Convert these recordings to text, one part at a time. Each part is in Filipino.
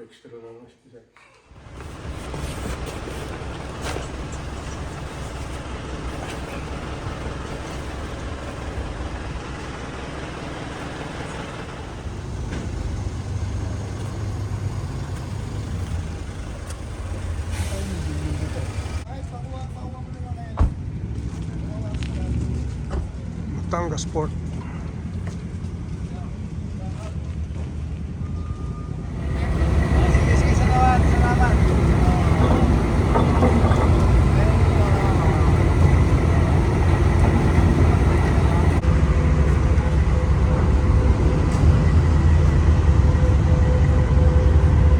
Extra lang siya. Batangas Port.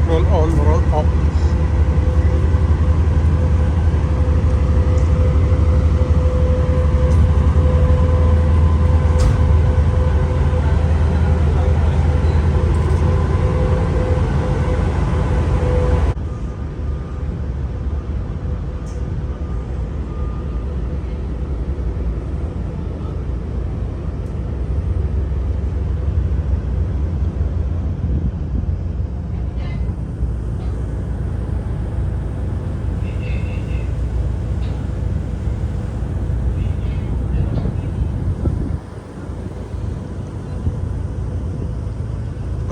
Roll on, roll up.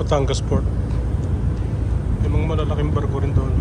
Batangas Port. May mga malalaking barko rin doon.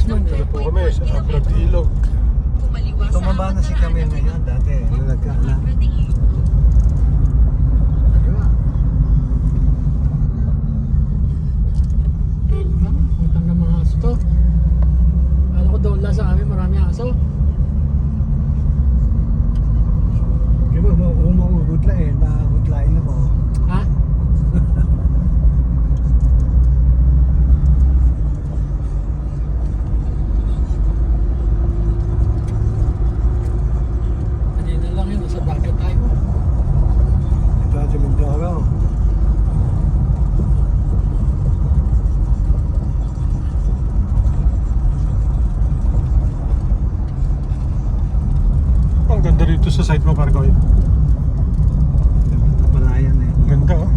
Dito po kami sa Abrad Ilog. Tumaba na si Camille ngayon dati. Yung nagkaanak. Putang ng mga aso to. Alam ko doon lang sa amin marami aso. Kaya mo, umagutlain, magutlain na mo. Ha? Kanina lang yun, nasa dagat tayo. Ito sa Mindoro. Ang ganda dito sa site mo, Pargoy. Kapalayan eh. Ganda, oh.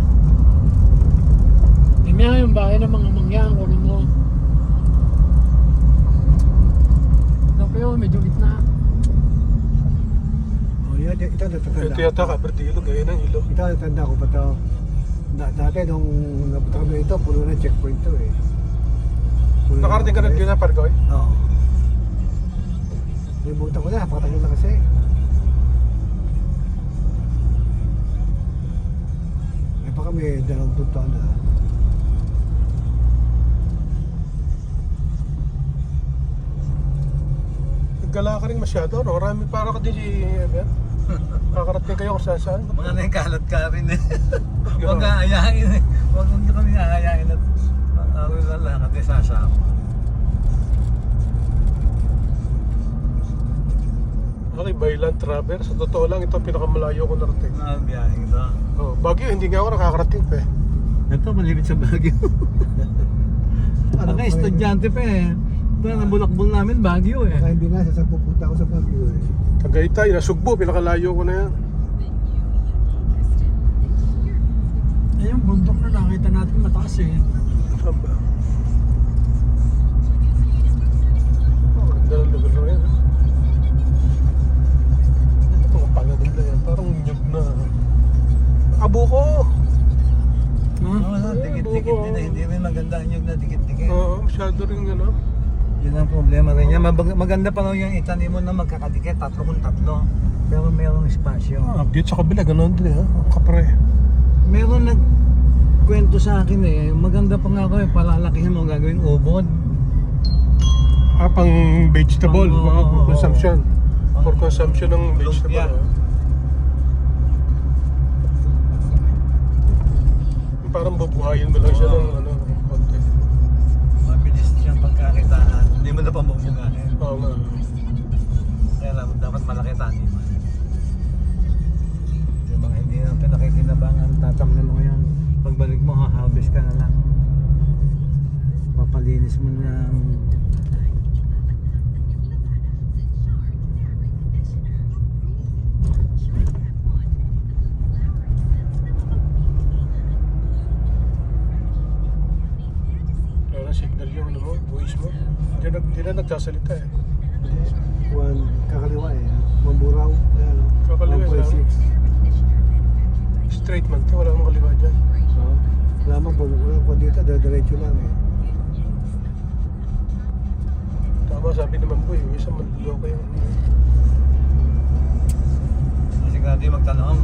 Imya yung bahay ng mga mangyang, kunin mo. Ito pa yun, medyo gitna. Oh, yan, ito natatanda Ito yata ka, Abrad Ilog, ayun ang ilog. Ito natanda ko pa to. Dati nung napunta kami ito, puno na checkpoint to eh. Puno Nakarating ka na dito na, Pargoy? Oo. Limutan ko na, napakatagal na kasi. May pa kami, 2 taon na. Naggala ka rin masyado, no? Marami para ka din si Eber. Kakarating kayo kung saan. Mga naikalat ka rin eh. Huwag nga ayahin eh. Huwag nyo kami ayahin at awil na lang at isasama. Okay, Baylan Traver. Sa totoo lang, ito ang pinakamalayo ko narating. Biyahing to. Oh, Baguio, hindi nga ako nakakarating pa eh. Ito, malibit sa Baguio. Ang estudyante pa eh. Ito, nabulakbol namin Baguio eh. Kaya hindi nga, sasang pupunta ako sa Baguio eh. Tagaytay, Nasugbo, pinakalayo ko na yan. Eh, yung bundok na nakita natin mataas eh. Saan ba? Oh, ganda ng lugar na yan. Ito, panganin na yan. Parang nyug na. Abuko! Wala, dikit-dikit din eh. Hindi rin maganda yung na dikit-dikit. Oo, masyado rin gano'n. Yun ang problema rin niya. Maganda pa lang yung itanim mo na magkakadikit, 3x3. Pero mayroong espasyo. Ah, dito sa kabila, gano'n din ha. Kapre. Meron nagkwento sa akin eh. Maganda pa nga ako eh. Palalakihin mo gagawing ubod. Ah, pang vegetable, Oo, mga oo, consumption. oo. For consumption ng vegetable. Lumpia. Parang bubuhayin mo lang siya ng ano, konti. Mabilis siyang pagkakitaan. Hindi mo na pamumugahin. Oo nga. Kaya lang, dapat malaki taniman. Yung mga hindi na pinakikinabangan, tatamnan mo ngayon. Pagbalik mo, ha-harvest ka na lang. Papalinis mo ng... Kaya na signal yung ano mo, voice mo. Hindi na nagsasalita eh. One, kakaliwa eh. Mamburaw. Ayan, Kakaliwa, 1.6. Straight man, wala mong kaliwa dyan. Oo. Wala mo po dito, diretso lang eh. Tama, sabi naman po yung isang manluloko yung Kasi grabe magtanong.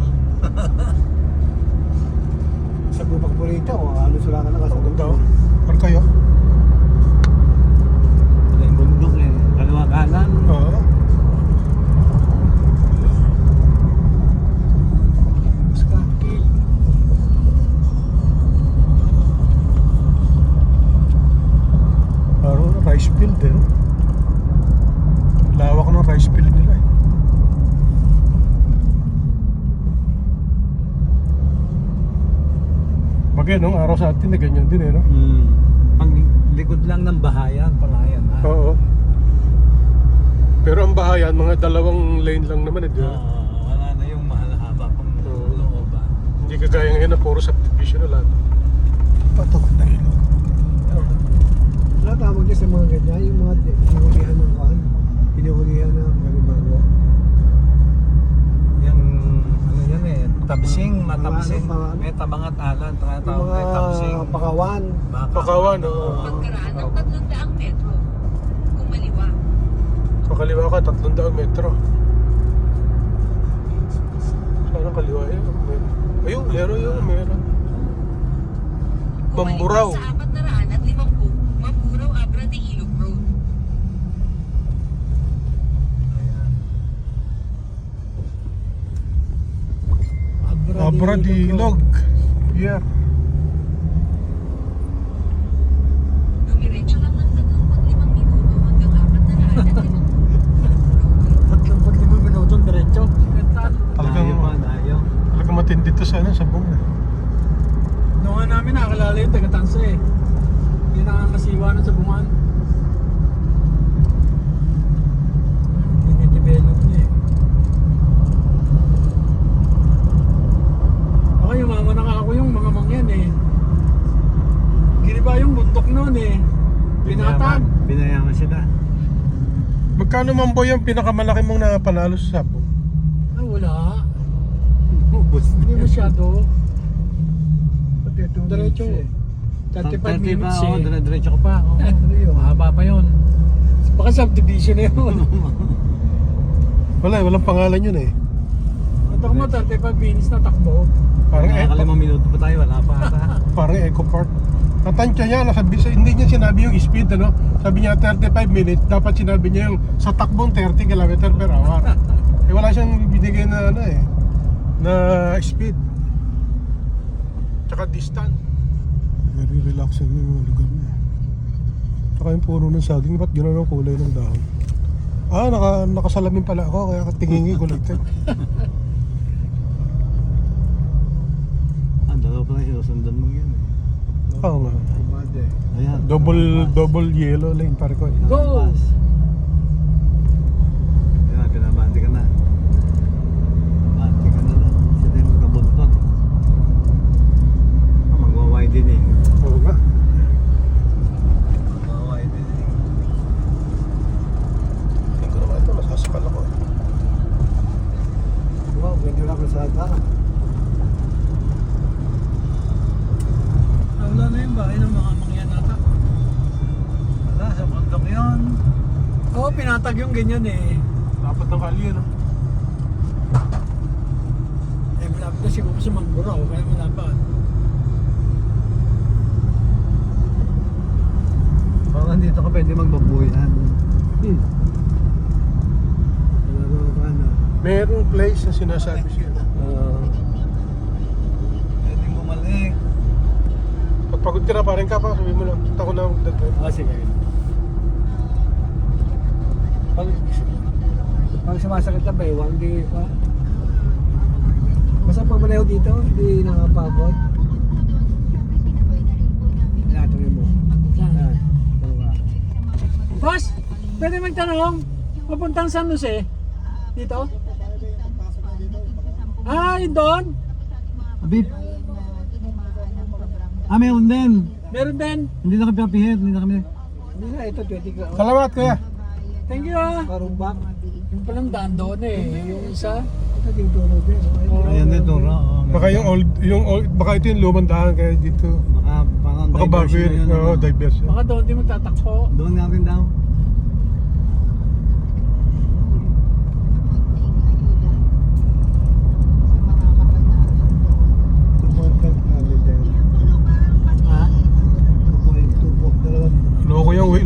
Sa bubak po rito, halos wala ka na kasagot. Ito, par kayo? Yung bundok eh. Kaliwa kanan. Oo. Parang rice field eh. Lawak ng rice field nila eh. Bagay nung araw sa atin na ganyan din eh, no? Pang likod lang ng bahayan, palayan ha. Oo. Pero ang bahayan, mga 2 lane lang naman eh, di ba? Wala na yung mahal-haba pang Oo. looban. Hindi kagaya ngayon na puro subdivision na lahat. Pato ba tayo? Wala tawag niya sa mga ganyan, yung mga pinuhulihan ng kuhan. Pinuhulihan ng galimango. Yung ano yan eh, tabsing, matabsing. Mga- May tabangat alan, Yung tawag may tabsing. mga pakawan. Pakawan, oo. Pagkaraan ng 300 metro. Kumaliwa. Kakaliwa ka, 300 metro. Saan ang kaliwa yun? Ayun, meron yun, meron. Mamburaw. Kumaliwa sa 450, Mamburaw Abra de Ilog Road. Ayan. Abra di Ilog. Yeah. Dumiretso lang ng 35 minuto hanggang 450. 35 minutong diretso. Talagang, Dayo pa, dayo. talagang matindi to sa ano, sa buong eh. Noong nga namin nakakalala yung taga-tansa eh. Yung nakakasiwa na sa bungan. Dinidevelop niya eh. Baka yung mama na ako yung mga mangyan eh. Giniba yung bundok noon eh. Pinatag. Binayaman sila. Magkano man po yung pinakamalaki mong napanalo sa sabong? Ah, wala. Ubus Hindi masyado. Pati itong Diretso. eh. 35 minutes Oo, eh. diretso ka pa. Oo. Ano yun? Mahaba pa yun. Baka subdivision na yun. Wala, walang pangalan yun eh. Ito mo, 35 minutes na takbo. Parang Nakakalimang minuto pa tayo, wala pa ata. Parang Eco Park. Natansya niya, hindi niya sinabi yung speed, ano? Sabi niya 35 minutes, dapat sinabi niya yung sa takbong 30 km per hour. Eh wala siyang binigay na ano eh, na speed. Tsaka distance. Very relaxing yung lugar na eh. Tsaka yung puno ng saging, ba't gano'n ang kulay ng dahon? Ah, nakasalamin pala ako, kaya tingingi ko lang. Ang dalawa pa na sinusundan mo yun eh. Oo nga. Kumade. Ayan. Double yellow lane pare ko. Go! Ayan, pinabante ka na. Bante ka na lang. Siya tayo magkabuntot. Magwa-widening. Oo nga. Magwa-widening. Hindi ko naman ito, masasakal ako. Wow, ganda na kalsada. Wala na yung bahay ng mga mangyan nata. Wala, sa bundok yun. Oo, pinatag yung ganyan eh. Dapat ng kalye, no? Eh, malapit na siguro sa Mangguraw, kaya malapit. Baka dito ka pwede magbabuyan. Wala naman pa na. Merong place na sinasabi siya. Pwede bumalik. Pag pagod ka na parang ka pa, sabi mo lang, punta ko na magdadrive. Ah, sige. Pag sumasakit na baywang, di pa. Basta pag manayaw dito, hindi nakapagod. Natuloy mo. Yan. Dalawa. Boss, pwede magtanong, papuntang San Jose? Dito? Ah, yun doon? Abib. Meron din. Meron din. Hindi na kami papihit, hindi na kami. Hindi na, ito 20 ka. Salamat kuya. Thank you ah. Karumbak. Yung palang daan doon eh. Yung isa. Ito yung tulog din. Ayan din itong Baka yung old, baka ito yung lumang daan kaya dito. Baka parang Baka bago diversion yun. na yun. Oo, diversion. Baka doon din magtatakbo. Doon nga rin daw. Ha?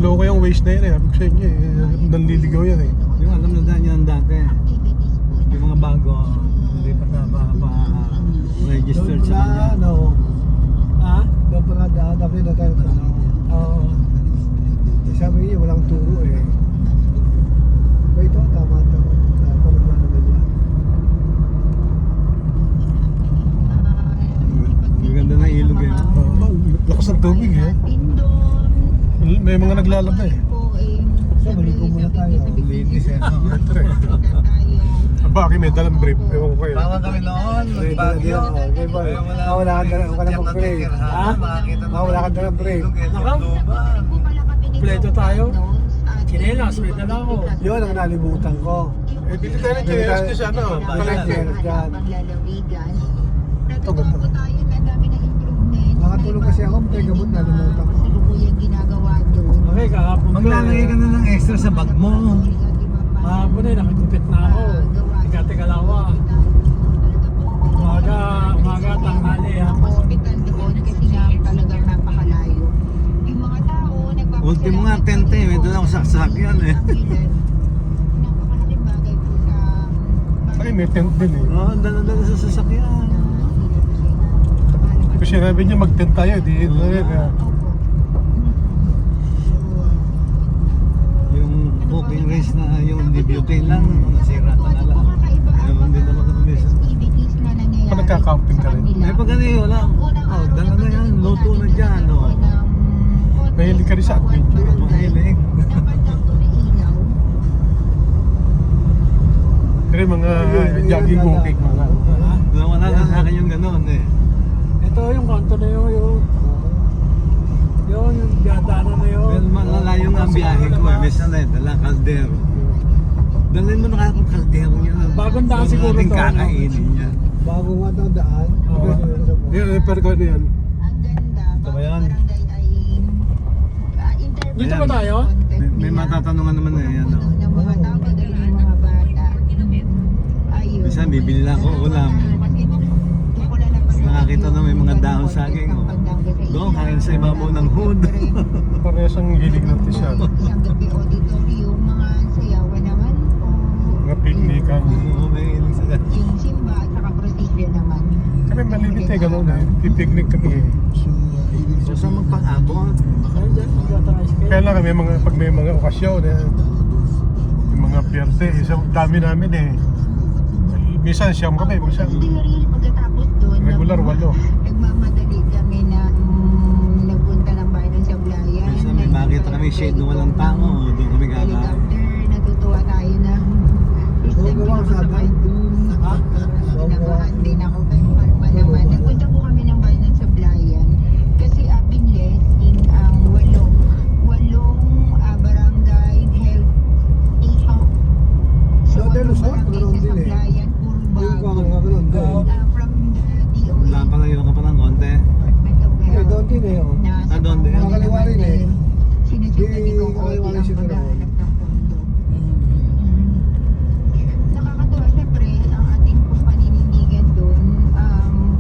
Loko yung waste na yun eh. Sabi ko sa inyo eh. Nanliligaw yan eh. Yung alam na daan yan dati. Yung mga bago, hindi pa na registered sa kanya. Ano? Ha? Doon pa na daan, dapat na tayo ano. Oo. Sabi niya, walang turo eh. Ba ito, tama ito. Pamama naman yan. Ang ganda ng ilog eh. Lakas ng tubig eh. May mga naglalaba eh. So, maligo muna tayo. Linis eh. no? Ito eh. Baki may dalang brief. Ewan ko kayo. Parang kami noon, Ready na din ako. Okay ba? Wala ka na mag-pray. Ha? Wala ka na mag-pray. Nakaw? Kompleto tayo. Chinelas, may dala ko. Yun ang nalimutan ko. Eh, bili tayo ng chairs niya sa ano. Connected dyan. Ito ganda. Nakatulog kasi ako, may gamot nalimutan ko. Okay, kahapon Maglalagay ka na ng extra sa bag mo. Kahapon eh, nakagupit na ako. Tiga-tigalawa. Umaga, tanghali, hapon. Ultimo nga tente, may doon ako saksak yan eh. Ay, may tent din eh. Oo, dala-dala sa sasakyan. Kasi sinabi niya mag-tent tayo. Di ito yun. Yung booking race na yung debutin lang, nasira ka na lang. Naman din naman kami sa... Pag nagka-camping ka rin. Eh pag ano yun, wala. Oh, dala na yan, luto na dyan. Oh. Mahilig ka rin sa adventure. Mahilig. Pero mga jogging walking. Wala na sa akin yung gano'n eh. Ito yung kanto na yung dadaanan na yun. Well, malalayo nga ang biyahe ko eh. May sanay, dala kaldero. Dalhin mo na kaya kung kaldero niya. Bagong daan siguro Huwag natin to, ano? kakainin niya. Bago nga daw daan. Oo. Yan, pero kung ano yan. Ito ba yan? Dito ba tayo? May matatanungan naman na yan. Oh. Minsan bibili lang ako ulam. Nakakita na may mga dahon saging. Oh. Doon, kain sa ibabaw ng hood. Parehas ang hilig natin siya. Isang gabi auditorium, mga sayawan naman po. Mga picnican. Oo, may ilang sa Yung simba at saka prosesya naman. Kami malibit eh, gano'n eh. Pipignik kami eh. So, saan magpang-abot? Ayun dyan, magta-tricycle. Kaya lang kami mga, pag may mga okasyon eh. Yung mga piyerte, isang dami namin eh. Minsan siyam kami, minsan Hindi na rin pagkatapos doon. regular walo. Nagmamadali kami na nagpunta ng bayan ng Sablayan. Minsan may makita kami shade na walang tao. Doon kami kakain. Helicopter, natutuwa tayo na first time ko nakasabay doon. Kinabahan din ako kay Marma naman. Nagpunta po kami ng bayan ng Sablayan kasi binlessing ang walong barangay health ikaw. So, Dati Luzon, barangay meron sa din eh. Sablayan, puro Yung bago. kakang nga doon. From the DOH, Wala pa ngayon ka pa ng konti. Department of Eh, Health. doon din eh. Oh. Nasa doon din. pamumuno Nakaliwa rin naman eh. sinusunod ni Kong Odi Nakaliwa rin ang siguro. paghahanap ng pondo. Nakakatuwa siyempre ang ating paninindigan doon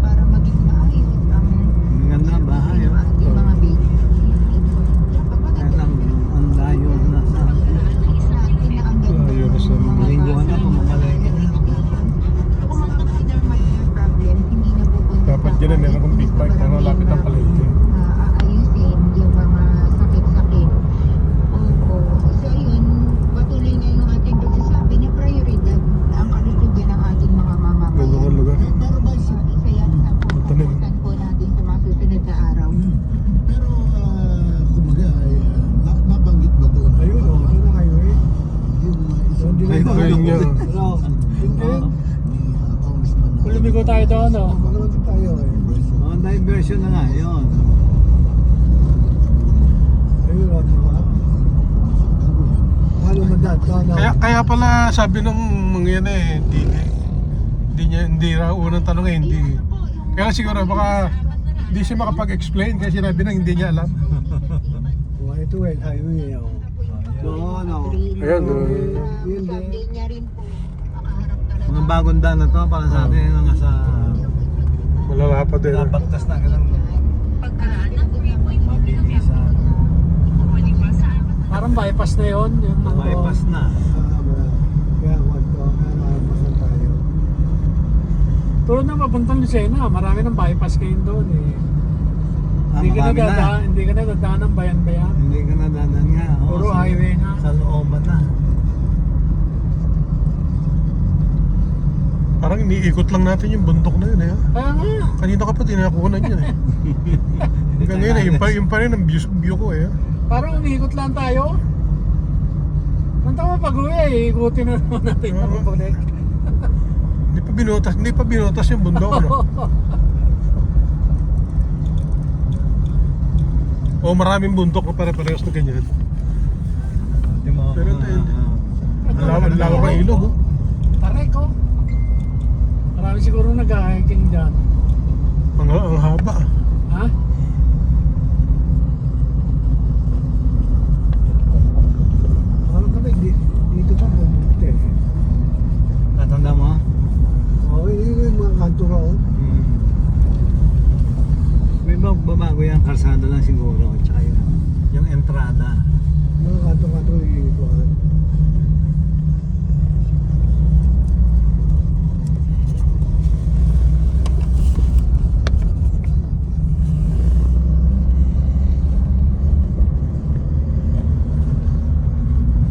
para maging maayos ang Ang ganda ng bahay. ng Oh. ating mga baby. Dapat Kaya maganda lang, ang layo na sa... natin na ang ganda Layo na sa ng mga lingguhan na, bata, pumamalengke na. Kung mag-consider minor problem, hindi na pupunta Dapat dyan eh, meron akong big bike na malapit ang palengke. aayusin yung mga sakit-sakit. Opo. So yun, patuloy na yung ating pagsasabi na prioridad ang kalusugan ng ating mga Ganda mamamayan. ng lugar. Isa yan sa Tanim. pupuntan po natin sa mga susunod na araw. Pero kumbaga ay nabanggit ba doon? Ayun oh, doon na kayo eh. Yung isang Doon din Ay, na ayun nga. Ano? Hindi. Congressman Kung lumigo tayo doon, no? Magkaroon din tayo eh. Oh, diversion na nga, yun. Ayun oh, diba? Ano mo dad? Kaya pala sabi ng mga yan eh, hindi raw unang tanong eh, hindi. Kaya siguro baka hindi siya makapag-explain kasi sinabi na hindi niya alam. Oh, ito eh, highway oh. Doon, oh. Ayan, Yun din. Hindi niya rin po makaharap talaga. Mga bagong daan na to para sa atin yung nasa... Malala pa din. Napagtas na ganun. Pagkaraan ng Umipoy Mabilisan. Parang bypass na yun. Yung Bypass na. Kaya wag to, kaya makapasan tayo. Tulad na papuntang Lucena, marami ng bypass kayo doon eh. Ah, Hindi ka marami na. hindi ka na dadaan ng bayan-bayan. Hindi ka na dadan nga. Oo, Puro sa- highway na. Sa looban na. Parang iniikot lang natin yung bundok na yun eh. Kaya nga. Kanina ka pa tinakunan yun eh. Hanggang ngayon eh, yung pa rin ang view ko eh. Parang umikot lang tayo. Ang tama pag-uwi eh, ikutin na naman natin Oo. pagbalik. Hindi pa binutas yung bundok no. O maraming bundok na pare-parehas na ganyan. Di mo. Pero ito, Ang lawa ng ilog oh. Taray ko. Marami siguro nag-hiking dyan. Ang haba. Ha? Parang kami, dito pa pumunta eh. Tatanda mo? Okay, yun yung mga kanto road. Hmm. May babago yung kalsada lang siguro. Tsaka yung entrada. Mga kanto-kanto yung ikuhan.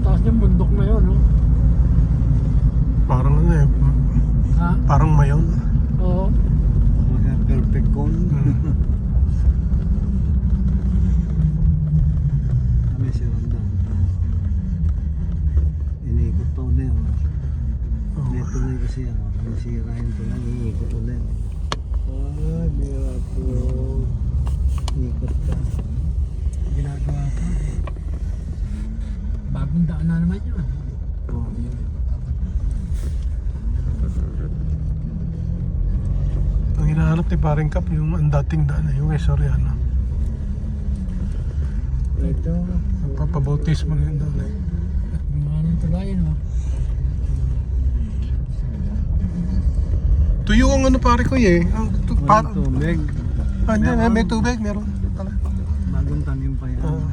Taas yung bundok na yun, no? Parang ano eh. Ha? Parang mayon. Oo. Mga perfect cone. Kami si Ronda. Iniikot pa ulit. Oh. Neto na kasi yan. Nasirahin ko lang. Iikot ulit. Ah, mira po. Iikot ka. Ginagawa pa. Bagong daan na naman yun. Oh, Ang hinahanap ni Paring Kap yung ang dating daan eh, yung Soriano. Ito. Papabautismo na yun doon eh. Gumawa ng tulay, no? Tuyo ang ano pare ko eh. Walang tubig. May tubig, meron talaga. Bagong tanim pa yan.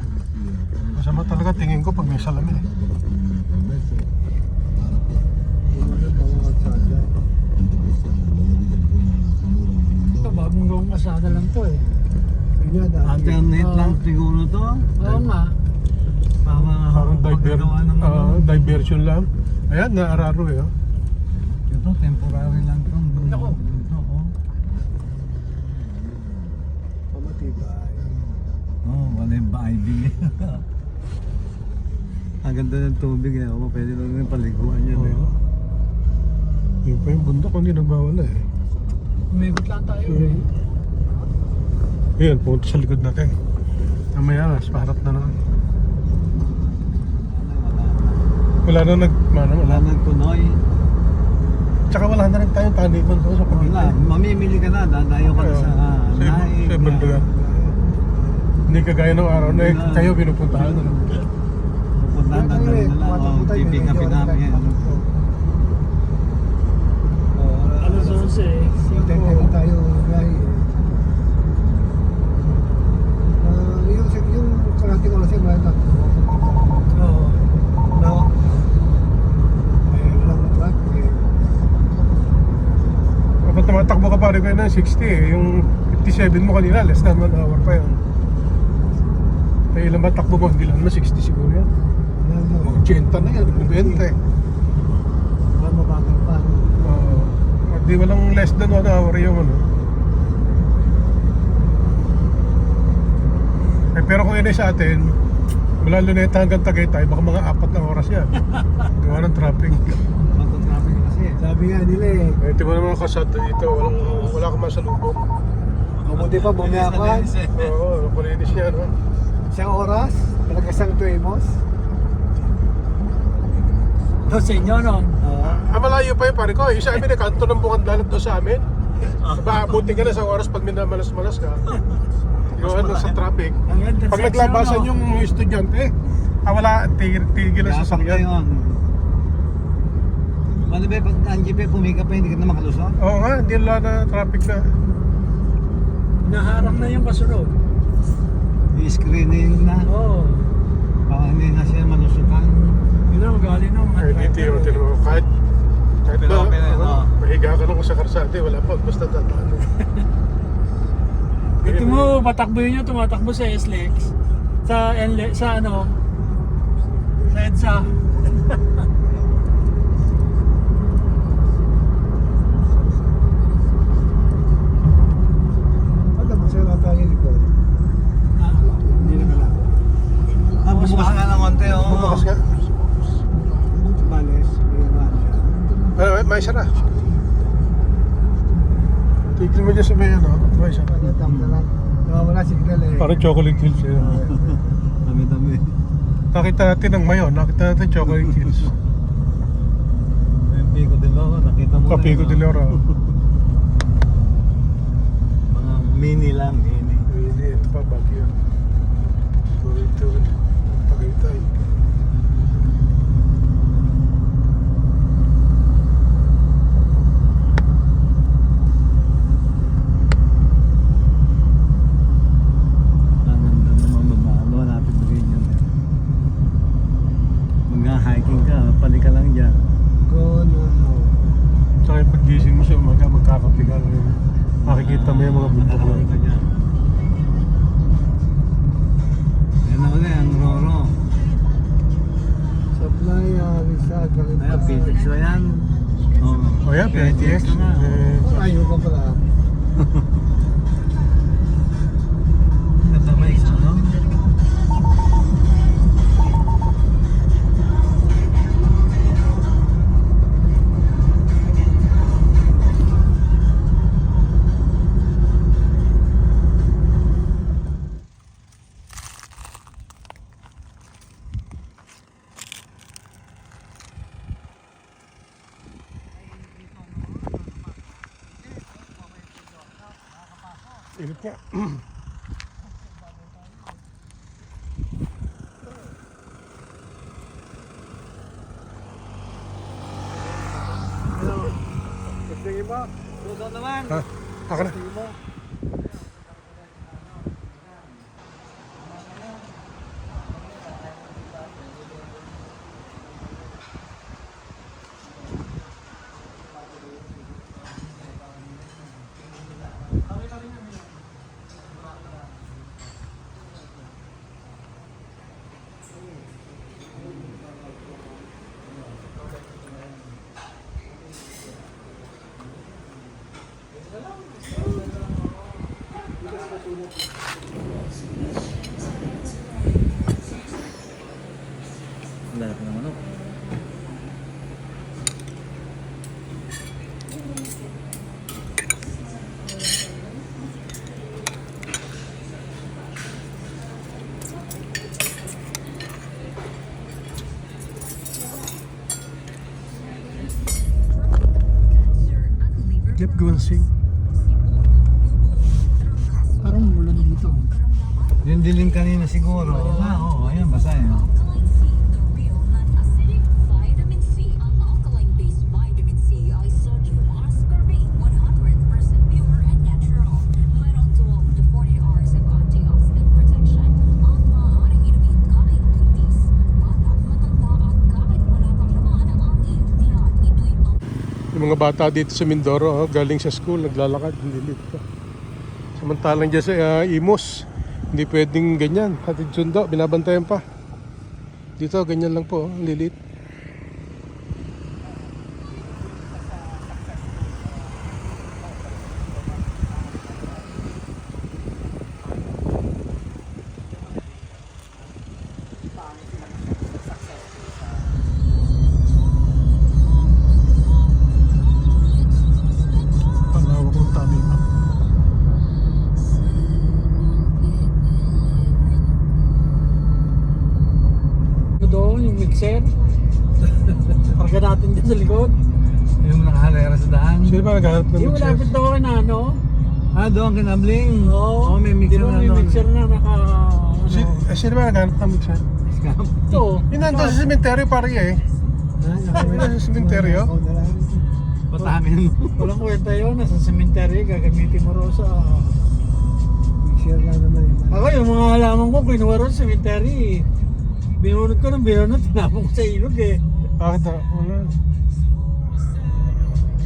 Masama talaga tingin ko pag may salamin eh. Ito, bagong gawang kasada lang to eh. Alternate lang siguro to. Oo nga. Parang diversion lang. Ayan, naararo eh. Oh. Ito, temporary lang to. Ako. Pamatibay. Wala yung baibig. Ang ganda ng tubig eh. Pwede lang yung paliguan yan eh. Yung pa yung bundok, hindi nagbawala eh. Umibot lang tayo eh. Ayan, pumunta sa likod natin. Mamaya, mas paharap na naman. Wala na Wala wala. nang tunoy. Tsaka wala na rin tayong taniman doon sa Wala. Pagitan. Mamimili ka na. Dadayo ka na sa Sa banda. Hindi kagaya ng araw na kayo pinupuntahan na lang. Pupuntahan na lang. Pipick upin namin yan. Alas 11 Tenteng tayo guys. Yung karating oras yung mga tatlo. Oo. No. Walang truck eh. Kapag tumatakbo ka pare kayo na 60 eh. Yung 57 mo kanina, less than 1 hour pa yun. Kaya ilan ba takbo mo? Hindi lang naman 60 siguro yan. Wala 80 na yan, 90 eh. mabagal pa. Di walang less than 1 hour yung ano. Eh, pero kung yun ay sa atin, mula Luneta hanggang Tagaytay, baka mga 4 na oras yan. Gawa ng traffic. Traffic kasi. Sabi nga nila eh. Eh, di mo naman kasada dito, wala kang masalubong. Mabuti pa bumiyakan. Oo, kulinis niya, no? Isang oras. Malagasang tuimos. Ito sa inyo, no? Malayo pa yun pare ko. Yung sa amin, kanto ng bukang dalat doon sa amin. Buti ka na sa oras pag minamalas-malas ka. Gawa sa traffic. Pag naglabasan yung estudyante, wala, tigil ang sasakyan. Ano ba, pag ang jeep pumika pa, hindi ka na makalusot? Oo nga, hindi lang na traffic na. Naharap na yung kasunod. I-screening na. Oo. Baka hindi na siya malusutan. Yun ang galing ng Ay, dito yung tinuro. Kahit ba, Okay na, no? mahiga ka lang sa karsate, wala pa, basta tataan. Ito mo, patakbo yun yung tumatakbo sa SLEX. Sa ano, sa EDSA. Ano mo siya natin yung likod? Hindi na lang. Bubukas nga ng konti, oo. Bubukas nga. Manes. May sara. Tigil mo dyan sa may ano, may sara. Wala signal eh. Parang chocolate hills yun. Dami-dami. Nakita natin ng mayon, nakita natin chocolate hills. Yung Pico de Loro, nakita mo Kapigo de Loro. Mga mini lang, mini. Hindi, ito pa Baguio. Ito, Tagaytay. Ang ganda naman mamalo, hanapin mo rin yun. Mag-hiking ka, pali ka lang dyan. Tsaka yung paggising mo sa umaga, magkakape ka rin. Makikita mo yung mga bundok lang. Yan na ulit, ang Roro. Supply, Rizal, Calipay. Ayan, PTX na yan. Oh yeah, PTX. Ayaw ka pala. Ganda may isa, no? Init nga. Gusto niyo ba? Doon naman. Ha? Ako na. Lahat ng manok. Jeff Gunsing. Parang mulan dito. Yung dilim kanina siguro. Oo, ayan, basa yun. Alkaline C, the real non-acidic vitamin C. Ang alkaline-based vitamin C ay sodium ascorbate, 100% pure and natural. Mayroong 12 to 40 hours of antioxidant protection. Ang maaaring inumin kahit buntis, bata, matanda at kahit wala pang laman ang iyong tiyan. Ito'y Yung mga bata dito sa Mindoro, galing sa school, naglalakad, nililit pa. Samantalang dyan sa Imos, hindi pwedeng ganyan. Hatid sundo, binabantayan pa. Dito, ganyan lang po, lilit. Palawak ng tabi pa. Doon, yung mixer. Parga natin dyan sa likod. Yung nakahalera sa daan. Sino ba naghahanap ng Yung mixer? malapit daw kay Nano. Ah, doon kinabling. Oo, may mixer di ba na may doon. mixer na naka... Ano, Sino ba naghahanap ng mixer? Scam. ito. Yung nandun sa cemetery pare eh. Yung nasa cemetery oh. Patangin mo. Walang kwenta yun. Nasa cemetery, gagamitin mo rin sa... Share lang naman eh. Ako, yung mga halaman ko, kinuha rin sa cemetery. Binunod ko ng binunod, tinapon ko sa ilog eh. Bakit ah? Wala.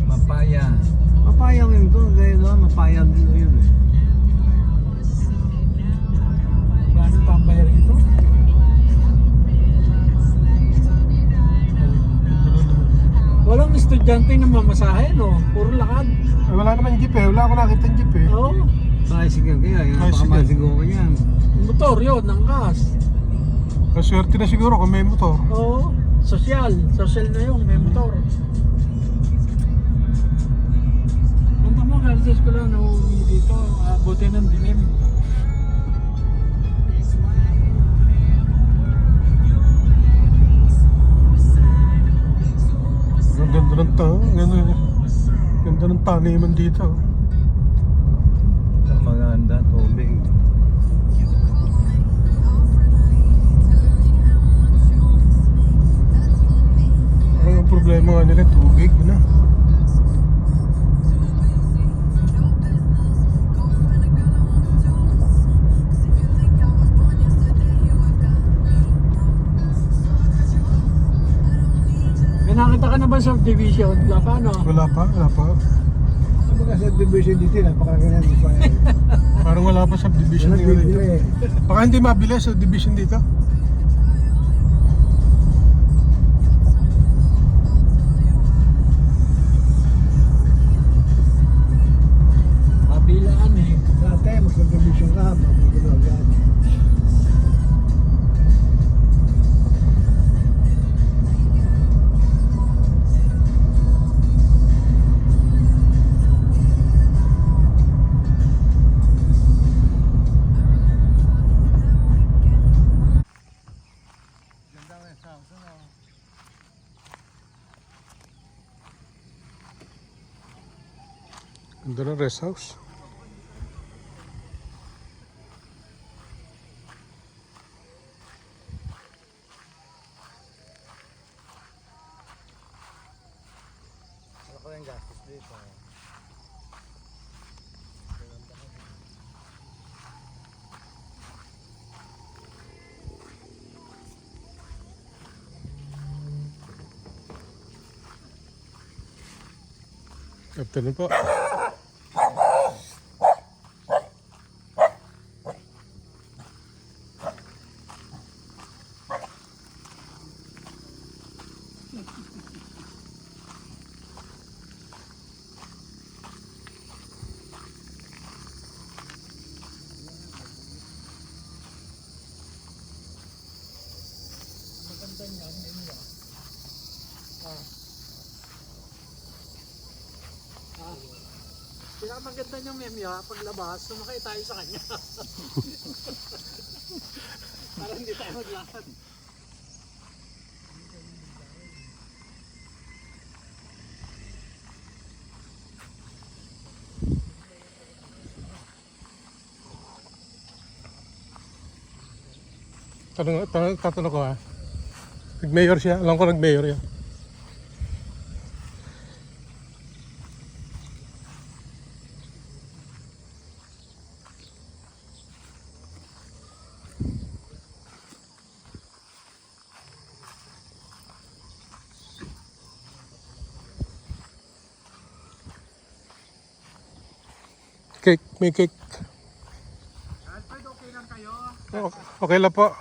Mapaya. Mapaya rin to. Gaya doon, mapaya din yun eh. Paano pampayar ito? Walang estudyante na mamasahe, no? Puro lakad. Eh, wala naman jeep eh. Wala ako nakita ng jeep eh. Oo. Tricycle kaya. Yung Tricycle. napakamahal siguro yan. Motor yun, angkas. Maswerte na siguro kung may motor. Oo. Social. Social na yun, may motor. Punta mo, galing sa eskwela, nauwi dito. Buti ng dilim. Ang ganda ng ganda ng taniman dito. Ang maganda, tubig. Ang problema nga nila, tubig, yun na. May nakita ka na ba sa subdivision? Wala pa, no? Wala pa, wala pa. Ang mga subdivision dito, napakaganda pa eh. Parang wala pa subdivision Walang dito. bibili eh. Baka hindi mabili sa subdivision dito. Kabilaan eh. Dati, mag-subdivision ka, magugulo agad. Ganda ng rest house. Ano ko yung gastos dito? Afternoon po. Pinakamaganda niyang memya, paglabas, sumakay tayo sa kanya. Para hindi tayo maglakad. Tatanong ko ha. Nag-mayor siya. Alam ko nag-mayor yan. Cake, may cake. Alfred, okay lang kayo? Okay lang po.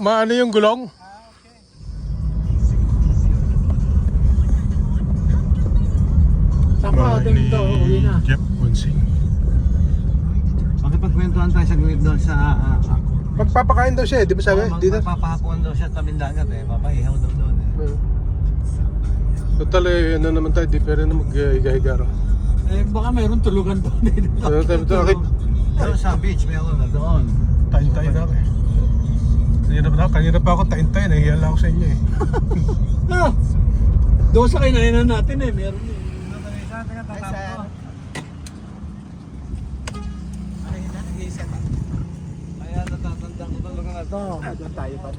Maano yung gulong? Saan pa, dito, uwi na. Jeff Bonsing. Makipagkwentuhan tayo sa gawin doon sa... Magpapakain daw siya eh, di ba sabi? Dito. Magpapahapuan daw siya sa tabing-dagat eh. Papaihaw daw doon eh. Total eh, ano naman tayo, di pwede na mag-higa-higa ro. Eh, baka mayroon tulugan pa dito. Pero sa beach, meron na doon. Tayo na ako eh. Kanina pa ako tayo, nahiya lang ako sa inyo eh. Ah! Doon sa kinainan natin eh, meron eh. Kaya natatandaan ko talaga na to. Doon tayo ba?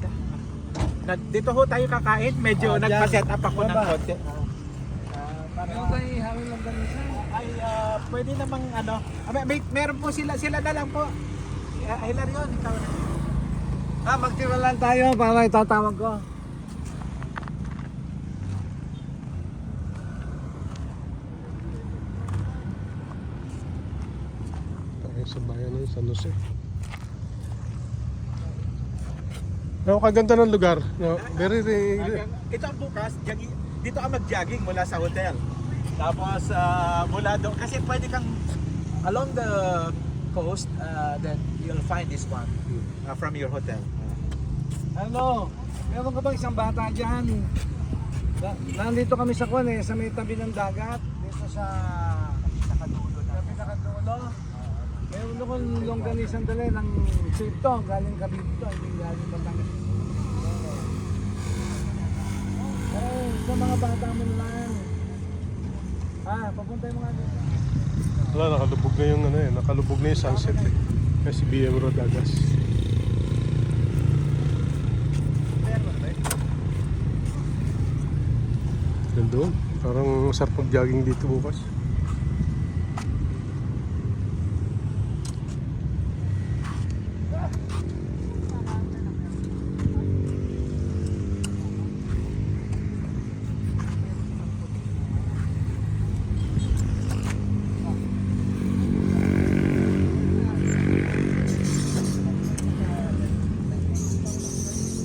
Dito ho tayo kakain, medyo nagpa-set up ako ng konti. Meron tayo ihawin lang ganun siya. Ay, pwede namang ano, meron po sila na lang po. Hilarion, ikaw na. Magtira lang tayo para itatawag ko. Tayo sa bayan ng San Jose. No, kaganda ng lugar. No, very Ito ang bukas, dito ka mag-jogging mula sa hotel. Tapos mula doon, kasi pwede kang along the coast, then you'll find this one from your hotel. Ano? Meron ka bang isang bata dyan? Nandito kami sa Kwan eh, sa may tabi ng dagat. Dito sa pinakadulo. Sa pinakadulo. Meron akong longganisang dali ng sito. Galing Cavite, hindi galing Batangas. Eh, sa mga bata mo lang. Papunta yung mga dito. wala, nakalubog na yung ano eh, nakalubog na yung sunset eh. Kasi BM Road Agas. Ganda, parang sarap pag-jogging dito bukas.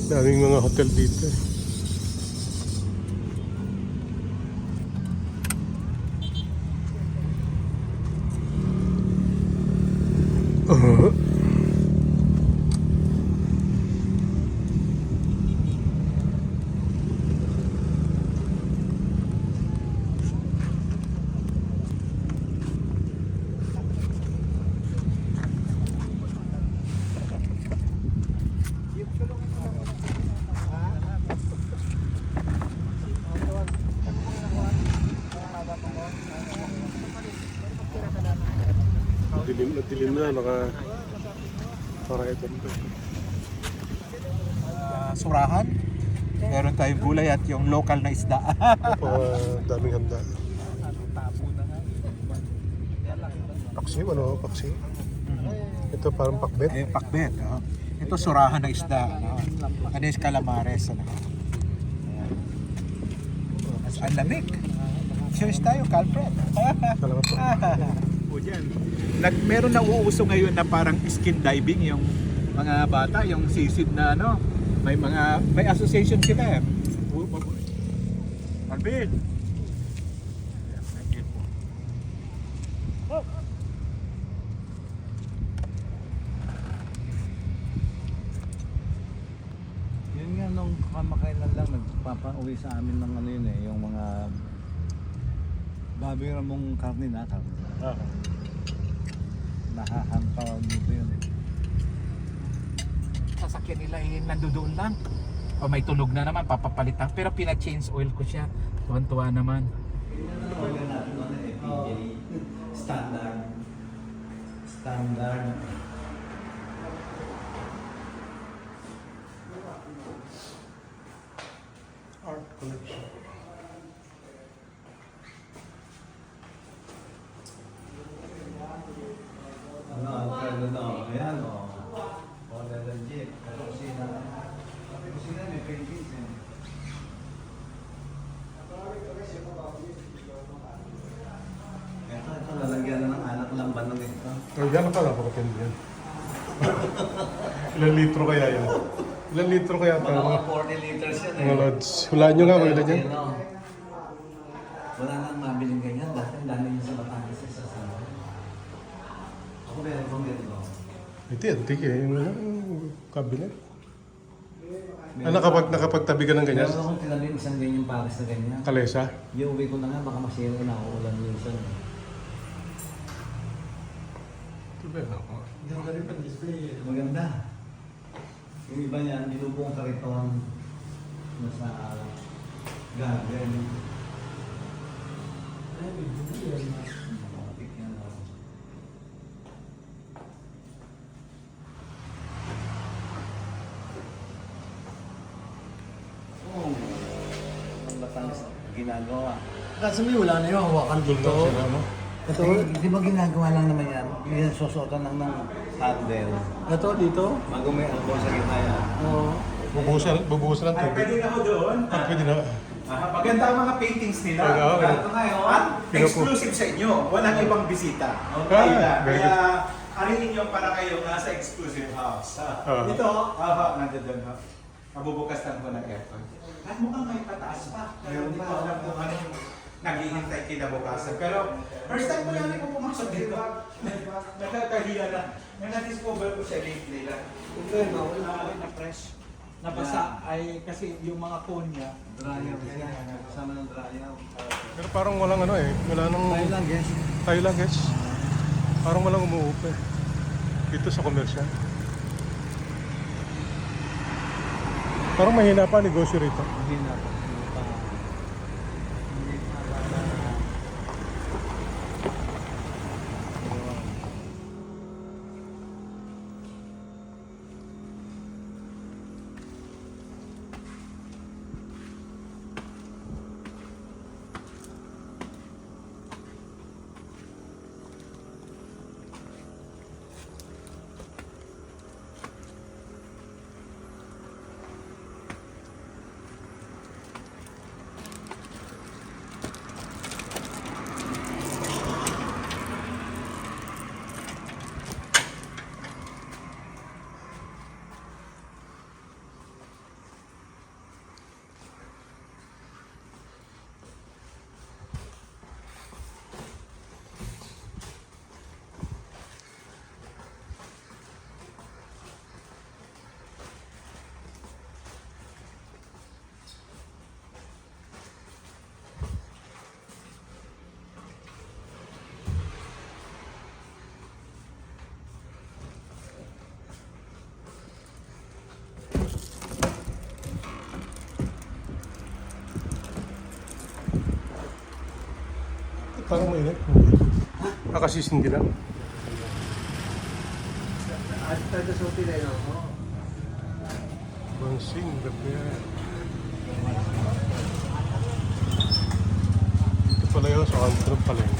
Daming mga hotel dito eh. Dilim na, naka-ito nito. Surahan, meron tayong gulay at yung local na isda. Daming handa. Paksi, ano? Paksi? Ito parang pakbet. Pakbet. Ito surahan na isda. Ano yung calamares. Sa Ang lamig. Cheers tayo, Calfred. Salamat po. O dyan. Meron na uuso ngayon na parang skin diving yung mga bata, yung sisid na ano. May association sila eh. Marvin. Yun nga nung kamakailan lang nagpapauwi sa amin ng ano yun eh, yung mga babi ramong karne na. Nahahampaw dito yun eh. Sasakyan nila eh, nandoon lang. O may tunog na naman, papapalitan. Pero pina-change oil ko siya. Tuwan-tuwa naman. Standard. Art collection. Ayan o. Order ng jeep. Kusina. Kusina may paintings eh. Ito lalagyan na ng anak lamban ng ito. Gano'n ka napakatindi yan. Ilan litro kaya yan? Ilan litro kaya ito? Mga 40 liters yan eh. Mga lods. Hulaan nyo nga kung ilan yan. Wala nang mabiling ganyan. Dati ang dami niya sa Batangas sa San. Ako meron kong ganito. Ito yan, tiki eh. Yung cabinet. Nakapagtabi ka ng ganyan? Meron akong tinabing isang ganyang pares na ganyan. Kalesa? Iuwi ko na nga, baka masira na ako ulan minsan. Ito ba yun ako? Maganda. Yung iba niyan, binubong kariton nasa garden. Ay, bigyan yan. Makatik yan ako. Oh, ang Batangas ginagawa. Kasi may wala na yung hawakan dito. Ito, di ba ginagawa lang naman yan? Yung susuotan lang ng handle. Ito, dito. Bago may alcohol sa gitna yan. Oo. Bubuhusan ng Ay, tubig. pwede na ako doon. Pwede na. Maganda ang mga paintings nila. Pwede, okay. At exclusive sa inyo. Walang ibang bisita. Ah, Kaya, very kaya arihin nyo para kayo nasa exclusive house. Ito, nandoon ha. Mabubukas lang ko ng aircon. At mukhang may pataas pa. Pero hindi ko alam kung ano yung naghihintay kinabukasan. Pero first time ko lang rin pumasok dito. Nakakahiya na. May na-discover ko siya lately lang. Na fresh. Nabasa ay kasi yung mga phone niya. Dryer kasi. Kasama ng dryer. Pero parang walang ano eh. Wala nang... Tayo lang, guys. Tayo lang guys. Parang walang umuupo eh. Dito sa commercial. Parang mahina pa negosyo rito. Hindi na. Parang mainit. Nakasisindi lang. At tayo sa hotel eh, no? Bansing, gabi. Ito pala yun, sa kanto pala yun.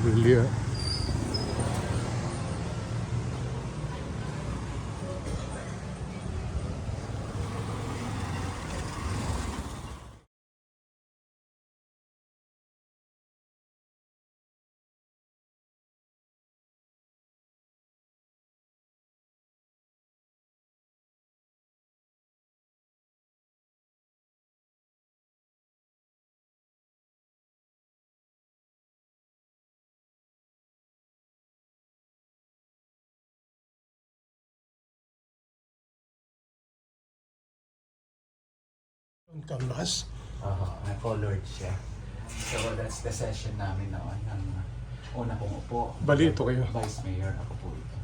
Bili ah. Kamas. Colored siya. So that's the session namin noon ng una kong upo. Bali, ito kayo. Vice Mayor, ako po ito.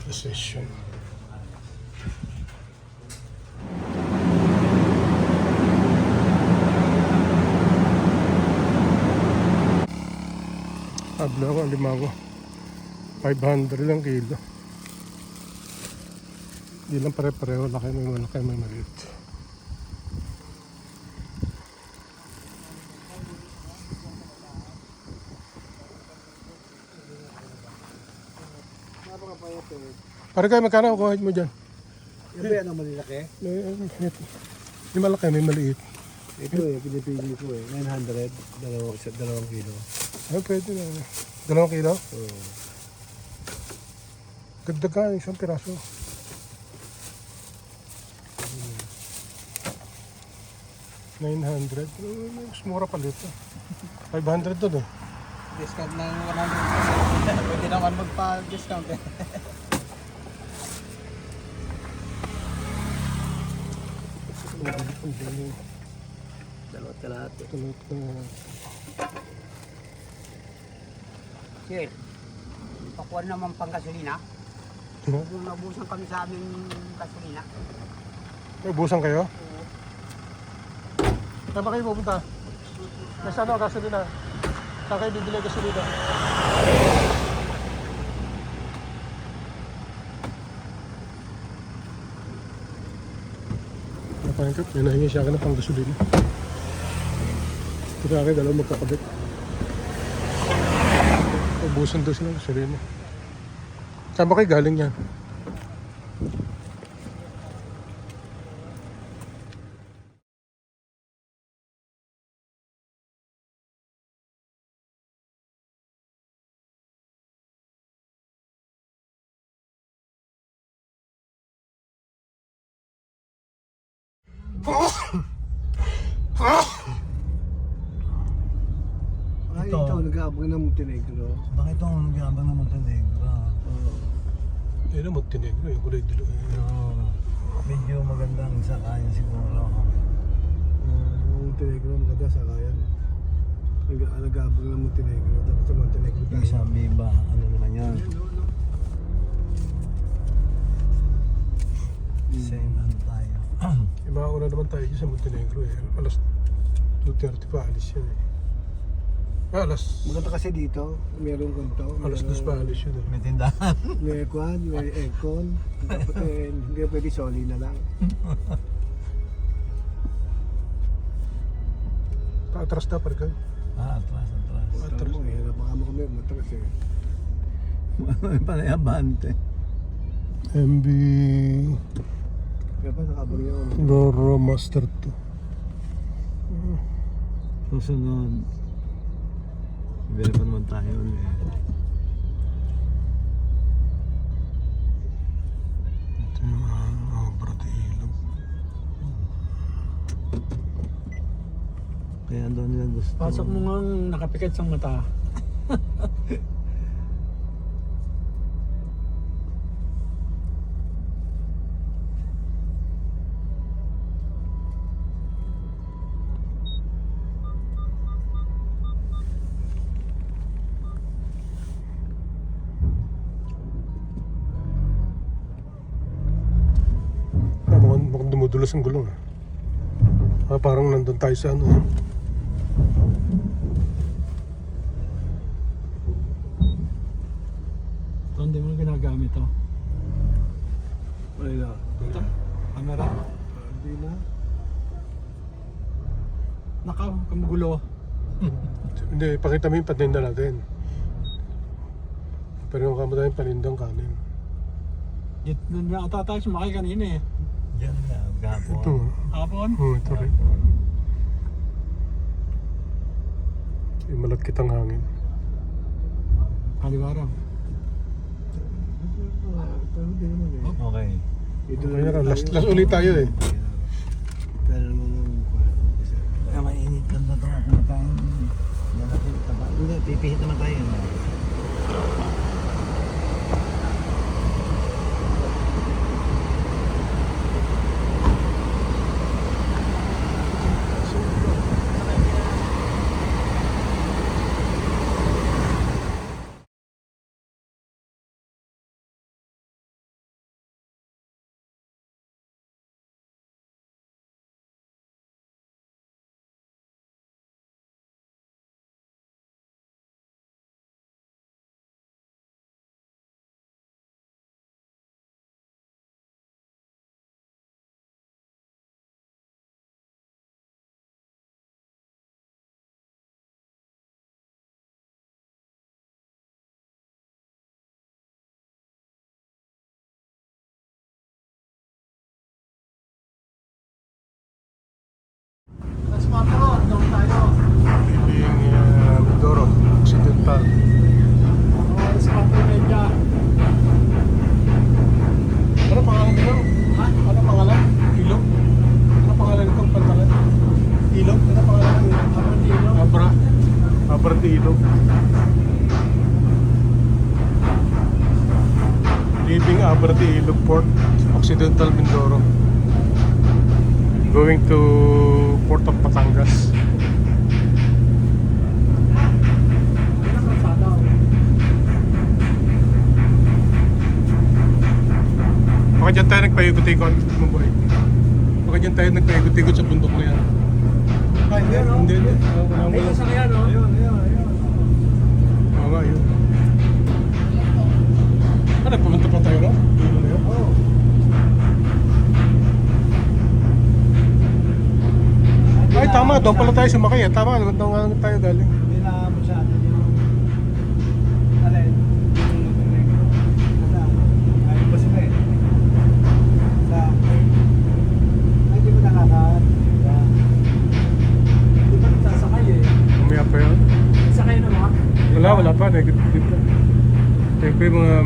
The session. Abla ko, alimango. 500 lang kilo. Hindi lang pare-pareho. Laki, may malaki, may maliit. Pare kayo, magkano kukuha mo dyan? Yan ba yan ang malilaki? May malaki, may maliit. Ito pinipili ko 900, 2 kilo. Ay, pwede na. 2 kilo? Oo. Ganda ka, isang piraso. $900. Mas mura pala ito. 500 doon eh. Discount ng 100%. Pwede naman magpa-discount eh. Dalawat kalahati. Sir, pakuha naman pang gasolina. Kung nabusan kami sa aming gasolina. May ubusan kayo? Saan ba kayo pupunta? May saan ako gasolina? Saan kayo bibili gasolina? Napangkat, may nahingi siya akin ng pang gasolina. Ito akin, dalawa magkakabit. Ubusan daw sila ng gasolina. Saan ba kayo galing yan? Ay, ito nag-aabang ng Montenegro. Bakit ako nagyabang ng Montenegro? Ayun ang Montenegro, yung kulay dilo. Medyo magandang sakayan siguro. Montenegro, maganda sa kayan. Nag-aabang ng Montenegro. Tapos sa Montenegro Yung sa Biba, ano naman yan? Same ano tayo. Yung mga una naman tayo dyan sa Montenegro eh. Alas 2:30 pa alis yan eh. Maganda kasi dito, meron kanto. Alas 2 pa alis yun eh. May tindahan. May kwan, may aircon. Dapat hindi pwede soli na lang. Paatras na parang kayo. Atras. Atras mo, hirap baka mo kami matras eh. May panayabante. MB Kaya pa nakabang yun. Loro Master 2. Susunod. Bili pa naman tayo ulit. Ito yung mga obra de ilog. Kaya doon nila gusto. Pasok mo nga nakapikit sa mata. Mukhang dumudulas ang gulong ah. Parang nandun tayo sa ano. Ito hindi mo ginagamit to. Wala na. Ito, camera. Hindi na. Kamugulo. Hindi, pakita mo yung patinda natin. Pero yung kamo tayong panindang kanin. Doon na ata tayo sumakay kanina eh. Diyan na, gapon. Ito. Hapon. Ito rin. Yung malagkit ang hangin. Kaliwarang. Pero hindi naman eh. Okay. Ito Okay na, last ulit tayo eh. Kaya naman yung Kaya mainit lang na ito nga kumakain. Yan natin taba. Hindi, pipihit naman tayo. Occidental. Oras pa po medya. Ano pangalan nito? Ha? Ano pangalan? Ilog? Ano pangalan nitong pantalan? Ilog? Ano pangalan nito? Abra de Ilog. Leaving Abra de Ilog Port, Occidental Mindoro. Going to Port of Batangas. Baka dyan tayo nagpaikot-ikot, mabuhay. Baka dyan tayo nagpaikot-ikot sa bundok na yan. Ah, hindi. Wala mo lang. Kaya no? Ayun. Oo nga, yun. Ano, pumunta pa tayo, no? Dulo na yun. Oo. Ay, tama. Doon pala tayo sumakay. Tama, doon nga tayo galing. Hindi na mo sa atin yung... Alin? Yung negro. Ayun pa sila eh. Sa... Ay, di mo nakakad. Hindi pa nagsasakay eh. Mamaya pa yun. Sakay na ba? Wala pa. Negative pa. Check pa yung mga